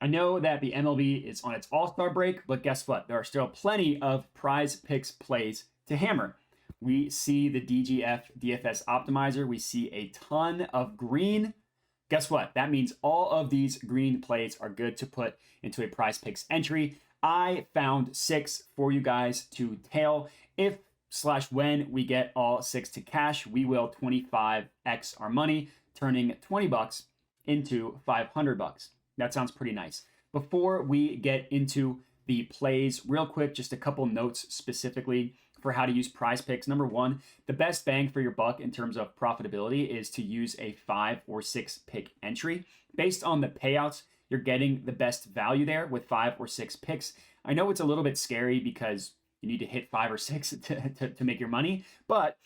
I know that the MLB is on its all-star break, but guess what? There are still plenty of prize picks plays to hammer. We see the DGF DFS optimizer. We see a ton of green. Guess what? That means all of these green plays are good to put into a PrizePicks entry. I found 6 for you guys to tail. If/when we get all 6 to cash, we will 25x our money, turning $20 into $500. That sounds pretty nice. Before we get into the plays, real quick, just a couple notes specifically for how to use PrizePicks. Number one, the best bang for your buck in terms of profitability is to use a 5 or 6 pick entry. Based on the payouts, you're getting the best value there with 5 or 6 picks. I know it's a little bit scary because you need to hit 5 or 6 to make your money, but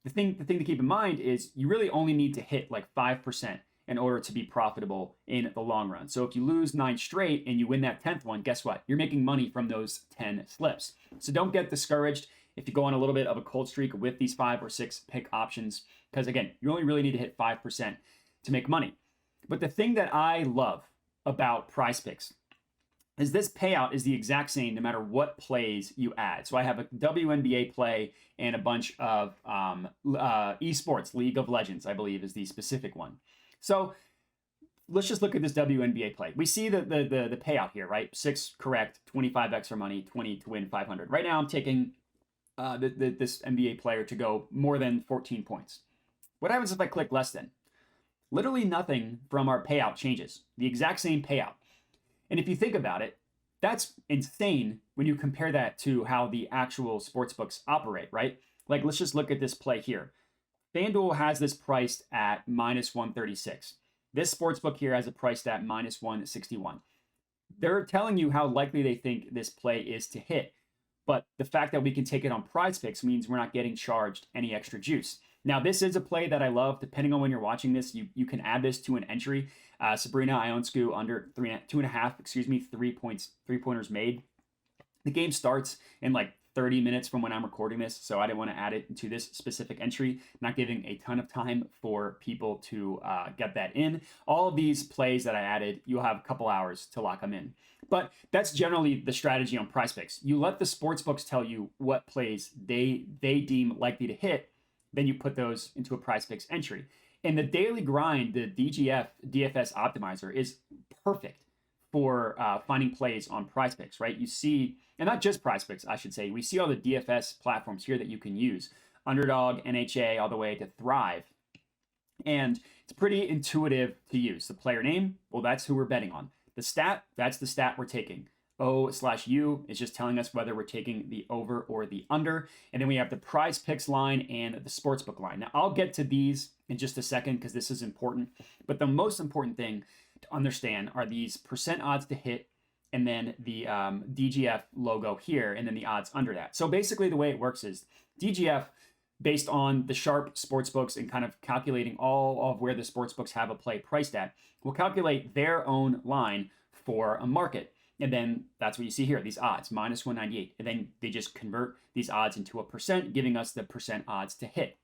the thing to keep in mind is you really only need to hit like 5% in order to be profitable in the long run. So if you lose 9 straight and you win that 10th one, guess what? You're making money from those 10 slips. So don't get discouraged if you go on a little bit of a cold streak with these 5 or 6 pick options, because again, you only really need to hit 5% to make money. But the thing that I love about PrizePicks is this payout is the exact same no matter what plays you add. So I have a WNBA play and a bunch of esports, League of Legends, I believe is the specific one. So let's just look at this WNBA play. We see the payout here, right? 6 correct, 25 extra money, 20 to win 500. Right now I'm taking this NBA player to go more than 14 points. What happens if I click less than? Literally nothing from our payout changes. The exact same payout. And if you think about it, that's insane when you compare that to how the actual sportsbooks operate, right? Like, let's just look at this play here. FanDuel has this priced at minus 136. This sportsbook here has it priced at minus 161. They're telling you how likely they think this play is to hit. But the fact that we can take it on PrizePicks means we're not getting charged any extra juice. Now, this is a play that I love. Depending on when you're watching this, you can add this to an entry. Sabrina Ionescu under 2.5, 3 pointers made. The game starts in like 30 minutes from when I'm recording this, so I didn't want to add it to this specific entry, not giving a ton of time for people to get that in. All of these plays that I added, you'll have a couple hours to lock them in. But that's generally the strategy on PrizePicks. You let the sportsbooks tell you what plays they deem likely to hit, then you put those into a PrizePicks entry. And the daily grind, the DGF DFS optimizer is perfect for finding plays on PrizePicks, right? You see, and not just PrizePicks, I should say, we see all the DFS platforms here that you can use. Underdog, NHA, all the way to Thrive. And it's pretty intuitive to use. The player name, well, that's who we're betting on. The stat, that's the stat we're taking. O/U is just telling us whether we're taking the over or the under. And then we have the PrizePicks line and the sportsbook line. Now, I'll get to these in just a second because this is important. But the most important thing to understand are these percent odds to hit and then the DGF logo here and then the odds under that. So basically the way it works is DGF, based on the sharp sportsbooks and kind of calculating all of where the sportsbooks have a play priced at, will calculate their own line for a market. And then that's what you see here, these odds, minus 198. And then they just convert these odds into a percent, giving us the percent odds to hit.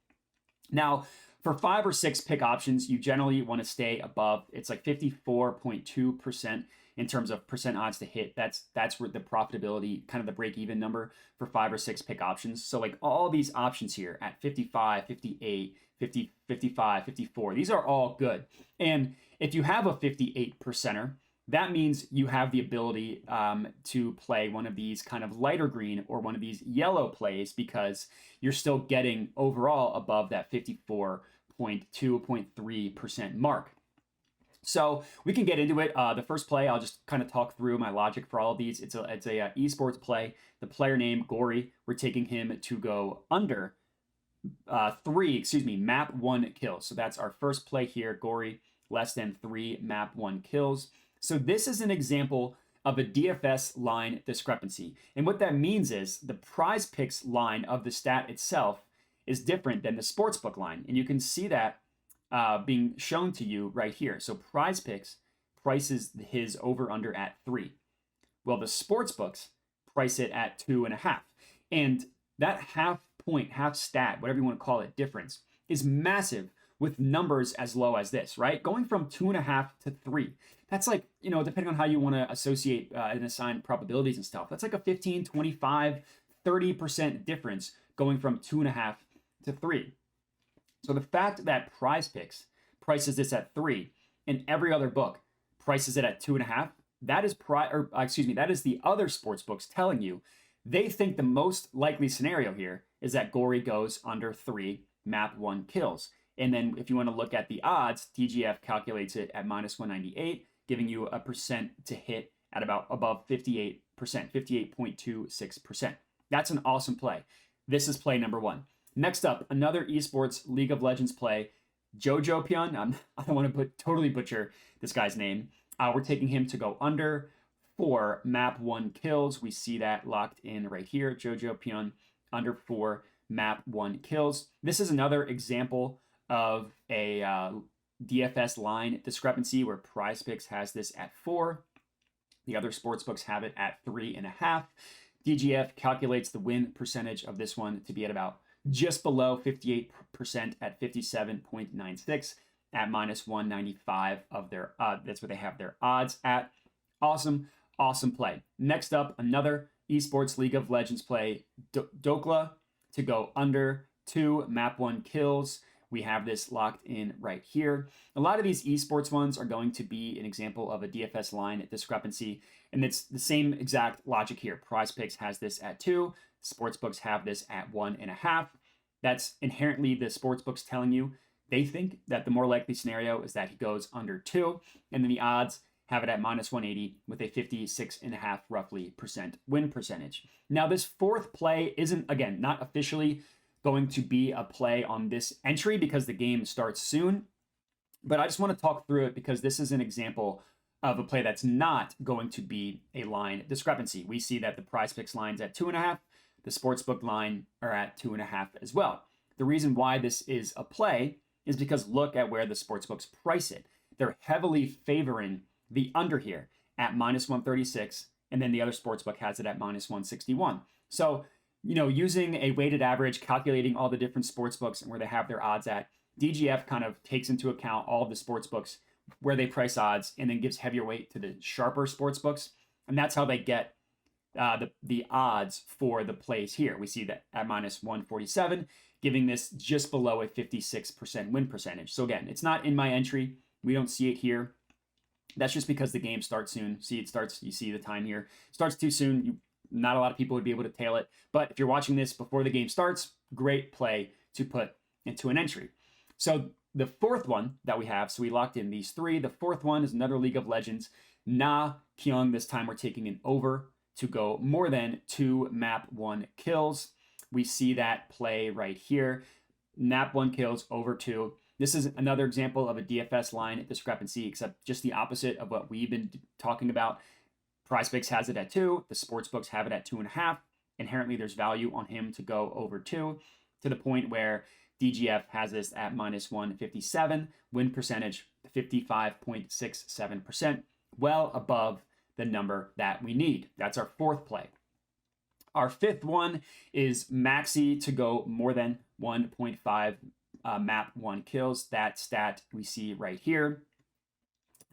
Now, for 5 or 6 pick options, you generally want to stay above. It's like 54.2% in terms of percent odds to hit. That's where the profitability, kind of the break-even number for 5 or 6 pick options. So like all these options here at 55, 58, 50, 55, 54, these are all good. And if you have a 58 percenter, that means you have the ability to play one of these kind of lighter green or one of these yellow plays because you're still getting overall above that 54.2.3% mark. So we can get into it. The first play, I'll just kind of talk through my logic for all of these. It's a esports play. The player name, Gory, we're taking him to go under map 1 kills. So that's our first play here, Gory, less than 3 map 1 kills. So this is an example of a DFS line discrepancy. And what that means is the PrizePicks line of the stat itself is different than the sportsbook line. And you can see that being shown to you right here. So PrizePicks prices his over-under at 3. Well, the sportsbooks price it at 2.5. And that half point, half stat, whatever you want to call it, difference is massive with numbers as low as this, right? Going from 2.5 to 3. That's like, depending on how you want to associate and assign probabilities and stuff, that's like a 15, 25, 30% difference going from 2.5 to 3. So the fact that PrizePicks prices this at 3 and every other book prices it at 2.5, that is that is the other sports books telling you they think the most likely scenario here is that Gory goes under 3 map 1 kills. And then if you want to look at the odds, DGF calculates it at -198, giving you a percent to hit at about above 58%, 58.26%. That's an awesome play. This is play number 1. Next up, another esports League of Legends play, Jojo Pion. I don't want to totally butcher this guy's name. We're taking him to go under 4 map 1 kills. We see that locked in right here. Jojo Pion under 4 map 1 kills. This is another example of a DFS line discrepancy where PrizePicks has this at 4. The other sportsbooks have it at 3.5. DGF calculates the win percentage of this one to be at about just below 58% at 57.96 at -195 of their that's what they have their odds at. Awesome play. Next up, another esports League of Legends play, Dokla to go under 2 map 1 kills. We have this locked in right here. A lot of these esports ones are going to be an example of a DFS line discrepancy, and it's the same exact logic here. PrizePicks has this at 2. Sportsbooks have this at 1.5. That's inherently the sportsbooks telling you they think that the more likely scenario is that he goes under 2, and then the odds have it at -180 with a 56.5 roughly percent win percentage. Now this fourth play isn't, again, not officially going to be a play on this entry because the game starts soon, but I just want to talk through it because this is an example of a play that's not going to be a line discrepancy. We see that the PrizePicks line's at 2.5, the sportsbook line are at 2.5 as well. The reason why this is a play is because look at where the sportsbooks price it. They're heavily favoring the under here at -136, and then the other sportsbook has it at -161. So, using a weighted average, calculating all the different sportsbooks and where they have their odds at, DGF kind of takes into account all of the sportsbooks where they price odds and then gives heavier weight to the sharper sportsbooks. And that's how they get the odds for the plays here. We see that at -147, giving this just below a 56% win percentage. So again, it's not in my entry. We don't see it here. That's just because the game starts soon. You see the time here. Starts too soon. Not a lot of people would be able to tail it. But if you're watching this before the game starts, great play to put into an entry. So the fourth one that we have, so we locked in these 3. The fourth one is another League of Legends. Na Kyung, this time we're taking an over to go more than 2 map 1 kills. We see that play right here. Map 1 kills over 2. This is another example of a DFS line discrepancy, except just the opposite of what we've been talking about. PrizePicks has it at 2. The sportsbooks have it at 2.5. Inherently, there's value on him to go over 2 to the point where DGF has this at -157. Win percentage, 55.67%. Well above the number that we need. That's our fourth play. Our fifth one is Maxi to go more than 1.5 map 1 kills. That stat we see right here.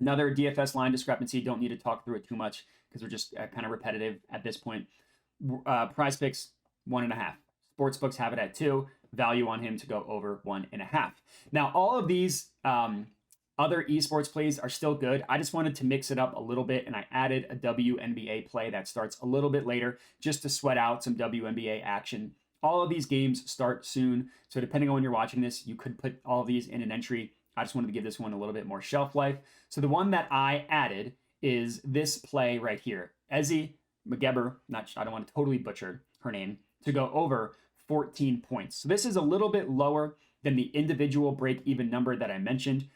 Another DFS line discrepancy. Don't need to talk through it too much because we're just kind of repetitive at this point. PrizePicks 1.5. Sportsbooks have it at 2. Value on him to go over 1.5. Now, all of these other esports plays are still good. I just wanted to mix it up a little bit, and I added a WNBA play that starts a little bit later just to sweat out some WNBA action. All of these games start soon, so depending on when you're watching this, you could put all of these in an entry. I just wanted to give this one a little bit more shelf life. So the one that I added is this play right here. Ezzy McGeber, I don't want to totally butcher her name, to go over 14 points. So this is a little bit lower than the individual break-even number that I mentioned.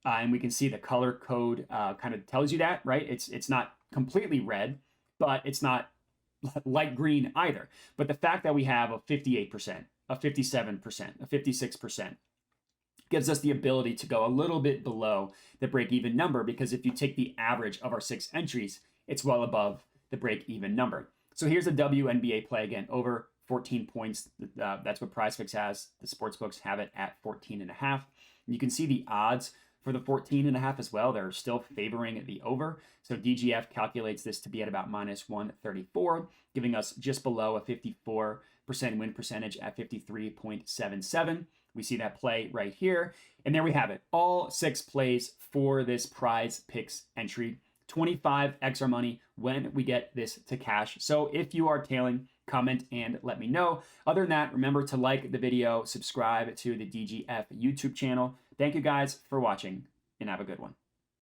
And we can see the color code kind of tells you that, right? It's not completely red, but it's not light green either. But the fact that we have a 58%, a 57%, a 56% gives us the ability to go a little bit below the break-even number, because if you take the average of our 6 entries, it's well above the break-even number. So here's a WNBA play again, over 14 points. That's what PrizePicks has. The sportsbooks have it at 14.5. You can see the odds for the 14.5 as well. They're still favoring the over. So DGF calculates this to be at about minus 134, giving us just below a 54% win percentage at 53.77. We see that play right here. And there we have it. All 6 plays for this PrizePicks entry. 25 XR money when we get this to cash. So if you are tailing, comment and let me know. Other than that, remember to like the video, subscribe to the DGF YouTube channel. Thank you guys for watching and have a good one.